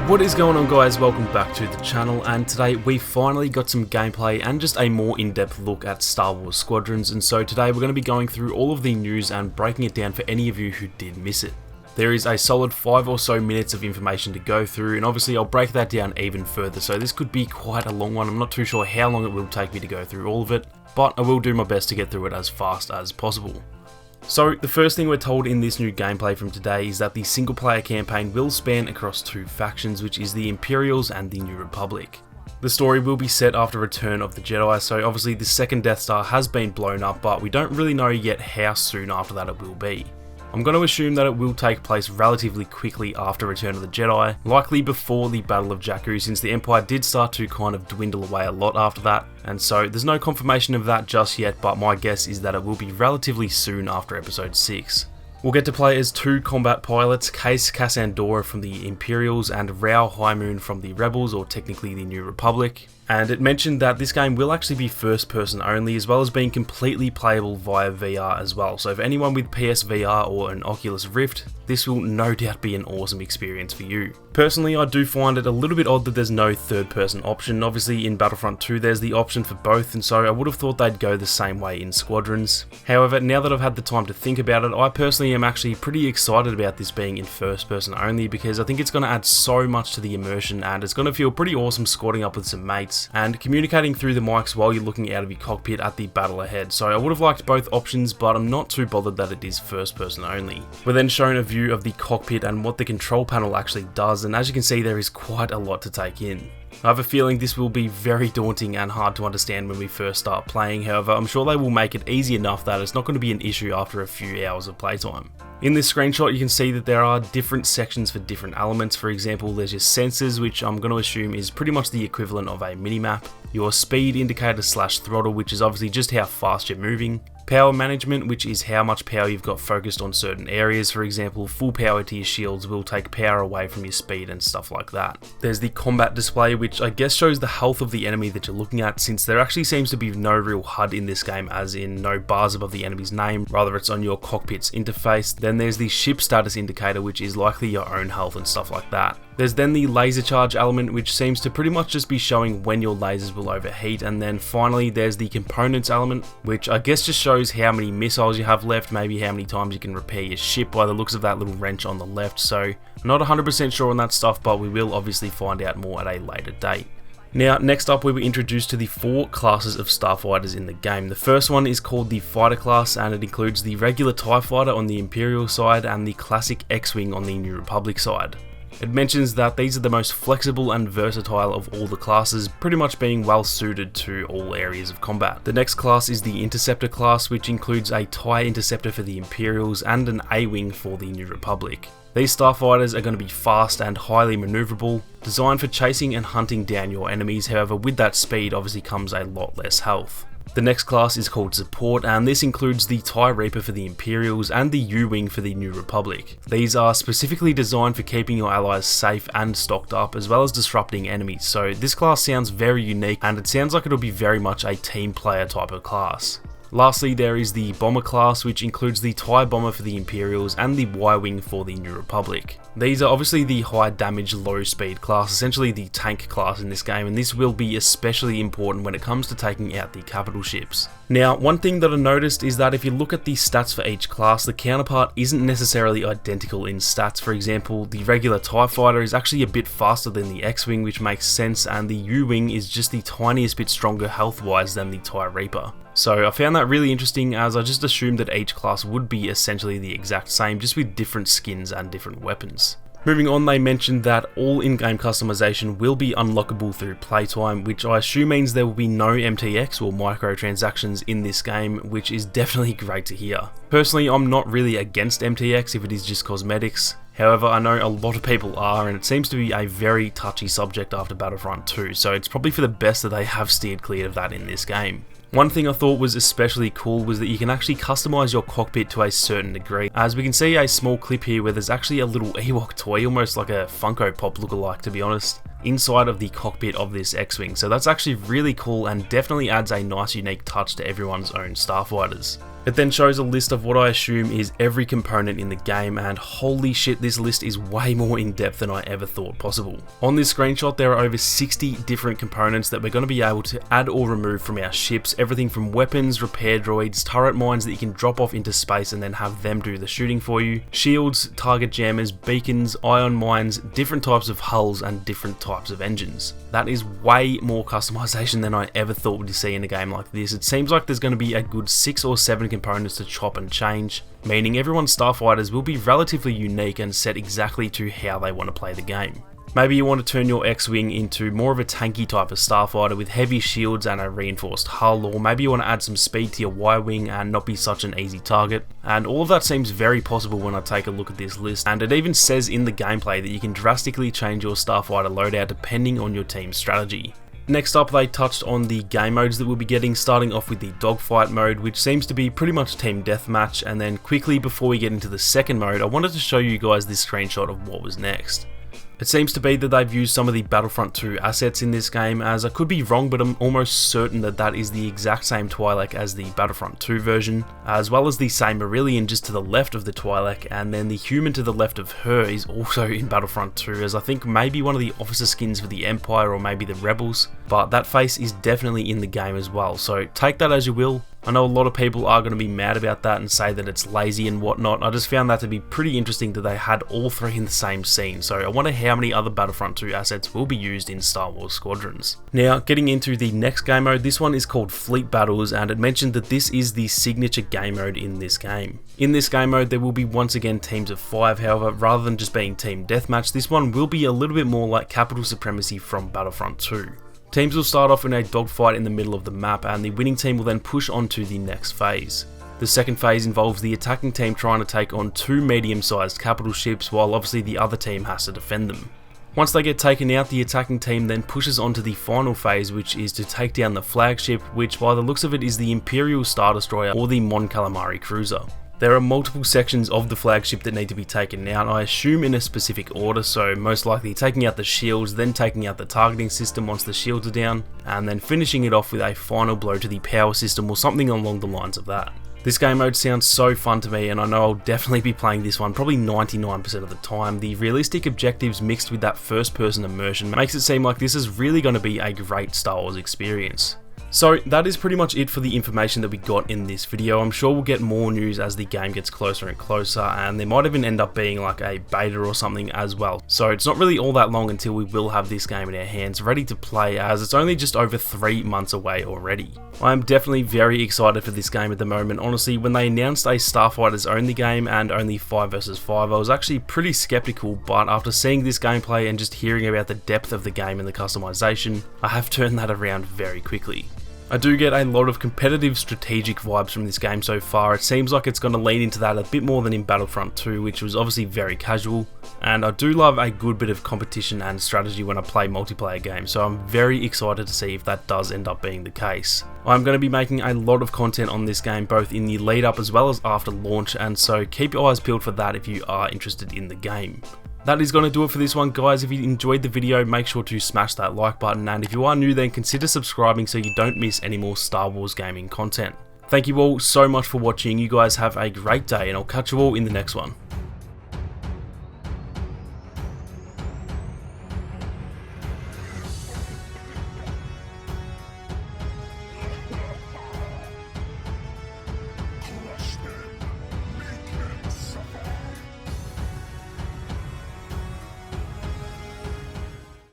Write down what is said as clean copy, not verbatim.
What is going on, guys? Welcome back to the channel, and today we finally got some gameplay and just a more in-depth look at Star Wars Squadrons. And so today we're going to be going through all of the news and breaking it down for any of you who did miss it. There is a solid 5 or so minutes of information to go through, and obviously I'll break that down even further, so this could be quite a long one. I'm not too sure how long it will take me to go through all of it, but I will do my best to get through it as fast as possible. So the first thing we're told in this new gameplay from today is that the single player campaign will span across two factions, which is the Imperials and the New Republic. The story will be set after Return of the Jedi, so obviously the second Death Star has been blown up, but we don't really know yet how soon after that it will be. I'm going to assume that it will take place relatively quickly after Return of the Jedi, likely before the Battle of Jakku, since the Empire did start to kind of dwindle away a lot after that, and so there's no confirmation of that just yet, but my guess is that it will be relatively soon after Episode 6. We'll get to play as two combat pilots, Case Cassandora from the Imperials and Rao Highmoon from the Rebels, or technically the New Republic. And it mentioned that this game will actually be first person only, as well as being completely playable via VR as well. So for anyone with PSVR or an Oculus Rift, this will no doubt be an awesome experience for you. Personally, I do find it a little bit odd that there's no third person option. Obviously in Battlefront 2 there's the option for both, and so I would have thought they'd go the same way in Squadrons. However, now that I've had the time to think about it, I personally am actually pretty excited about this being in first person only, because I think it's going to add so much to the immersion, and it's going to feel pretty awesome squadding up with some mates and communicating through the mics while you're looking out of your cockpit at the battle ahead. So I would have liked both options, but I'm not too bothered that it is first person only. We're then shown a view of the cockpit and what the control panel actually does, and as you can see there is quite a lot to take in. I have a feeling this will be very daunting and hard to understand when we first start playing. However, I'm sure they will make it easy enough that it's not going to be an issue after a few hours of playtime. In this screenshot you can see that there are different sections for different elements. For example, there's your sensors, which I'm going to assume is pretty much the equivalent of a minimap. Your speed indicator / throttle, which is obviously just how fast you're moving. Power management, which is how much power you've got focused on certain areas. For example, full power to your shields will take power away from your speed and stuff like that. There's the combat display, which I guess shows the health of the enemy that you're looking at, since there actually seems to be no real HUD in this game, as in no bars above the enemy's name, rather it's on your cockpit's interface. Then there's the ship status indicator, which is likely your own health and stuff like that. There's then the laser charge element, which seems to pretty much just be showing when your lasers will overheat. And then finally there's the components element, which I guess just shows how many missiles you have left, maybe how many times you can repair your ship by the looks of that little wrench on the left. So I'm not 100% sure on that stuff, but we will obviously find out more at a later date. Now, next up we were introduced to the 4 classes of starfighters in the game. The first one is called the Fighter class, and it includes the regular TIE Fighter on the Imperial side and the classic X-Wing on the New Republic side. It mentions that these are the most flexible and versatile of all the classes, pretty much being well suited to all areas of combat. The next class is the Interceptor class, which includes a TIE Interceptor for the Imperials and an A-Wing for the New Republic. These starfighters are going to be fast and highly maneuverable, designed for chasing and hunting down your enemies. However, with that speed obviously comes a lot less health. The next class is called Support, and this includes the TIE Reaper for the Imperials and the U-Wing for the New Republic. These are specifically designed for keeping your allies safe and stocked up, as well as disrupting enemies. So this class sounds very unique, and it sounds like it'll be very much a team player type of class. Lastly, there is the Bomber class, which includes the TIE Bomber for the Imperials and the Y-Wing for the New Republic. These are obviously the high damage, low speed class, essentially the tank class in this game, and this will be especially important when it comes to taking out the capital ships. Now, one thing that I noticed is that if you look at the stats for each class, the counterpart isn't necessarily identical in stats. For example, the regular TIE Fighter is actually a bit faster than the X-Wing, which makes sense, and the U-Wing is just the tiniest bit stronger health-wise than the TIE Reaper. So I found that really interesting, as I just assumed that each class would be essentially the exact same, just with different skins and different weapons. Moving on, they mentioned that all in-game customization will be unlockable through playtime, which I assume means there will be no MTX or microtransactions in this game, which is definitely great to hear. Personally, I'm not really against MTX if it is just cosmetics. However, I know a lot of people are, and it seems to be a very touchy subject after Battlefront 2, so it's probably for the best that they have steered clear of that in this game. One thing I thought was especially cool was that you can actually customize your cockpit to a certain degree, as we can see a small clip here where there's actually a little Ewok toy, almost like a Funko Pop lookalike to be honest, inside of the cockpit of this X-Wing. So that's actually really cool and definitely adds a nice unique touch to everyone's own starfighters. It then shows a list of what I assume is every component in the game, and holy shit, this list is way more in depth than I ever thought possible. On this screenshot there are over 60 different components that we're going to be able to add or remove from our ships, everything from weapons, repair droids, turret mines that you can drop off into space and then have them do the shooting for you, shields, target jammers, beacons, ion mines, different types of hulls and different types of engines. That is way more customization than I ever thought we'd see in a game like this. It seems like there's going to be a good 6 or 7 components to chop and change, meaning everyone's starfighters will be relatively unique and set exactly to how they want to play the game. Maybe you want to turn your X-Wing into more of a tanky type of starfighter with heavy shields and a reinforced hull, or maybe you want to add some speed to your Y-Wing and not be such an easy target. And all of that seems very possible when I take a look at this list, and it even says in the gameplay that you can drastically change your starfighter loadout depending on your team's strategy. Next up, they touched on the game modes that we'll be getting, starting off with the dogfight mode, which seems to be pretty much team deathmatch, and then quickly before we get into the second mode, I wanted to show you guys this screenshot of what was next. It seems to be that they've used some of the Battlefront 2 assets in this game, as I could be wrong, but I'm almost certain that that is the exact same Twi'lek as the Battlefront 2 version, as well as the same Marillion just to the left of the Twi'lek, and then the human to the left of her is also in Battlefront 2, as I think maybe one of the officer skins for the Empire or maybe the Rebels, but that face is definitely in the game as well, so take that as you will. I know a lot of people are going to be mad about that and say that it's lazy and whatnot. I just found that to be pretty interesting that they had all three in the same scene, so I wonder how many other Battlefront 2 assets will be used in Star Wars Squadrons. Now, getting into the next game mode, this one is called Fleet Battles, and it mentioned that this is the signature game mode in this game. In this game mode, there will be once again teams of 5, however, rather than just being team deathmatch, this one will be a little bit more like Capital Supremacy from Battlefront 2. Teams will start off in a dogfight in the middle of the map, and the winning team will then push on to the next phase. The second phase involves the attacking team trying to take on 2 medium-sized capital ships, while obviously the other team has to defend them. Once they get taken out, the attacking team then pushes on to the final phase, which is to take down the flagship, which by the looks of it is the Imperial Star Destroyer or the Mon Calamari cruiser. There are multiple sections of the flagship that need to be taken out, I assume in a specific order, so most likely taking out the shields, then taking out the targeting system once the shields are down, and then finishing it off with a final blow to the power system or something along the lines of that. This game mode sounds so fun to me, and I know I'll definitely be playing this one probably 99% of the time. The realistic objectives mixed with that first person immersion makes it seem like this is really going to be a great Star Wars experience. So that is pretty much it for the information that we got in this video. I'm sure we'll get more news as the game gets closer and closer, and there might even end up being like a beta or something as well. So it's not really all that long until we will have this game in our hands ready to play, as it's only just over 3 months away already. I am definitely very excited for this game at the moment. Honestly, when they announced a Starfighters only game and only 5 vs 5, I was actually pretty skeptical, but after seeing this gameplay and just hearing about the depth of the game and the customization, I have turned that around very quickly. I do get a lot of competitive strategic vibes from this game so far. It seems like it's going to lean into that a bit more than in Battlefront 2, which was obviously very casual, and I do love a good bit of competition and strategy when I play multiplayer games, so I'm very excited to see if that does end up being the case. I'm going to be making a lot of content on this game both in the lead up as well as after launch, and so keep your eyes peeled for that if you are interested in the game. That is going to do it for this one, guys. If you enjoyed the video, make sure to smash that like button, and if you are new, then consider subscribing so you don't miss any more Star Wars gaming content. Thank you all so much for watching. You guys have a great day, and I'll catch you all in the next one.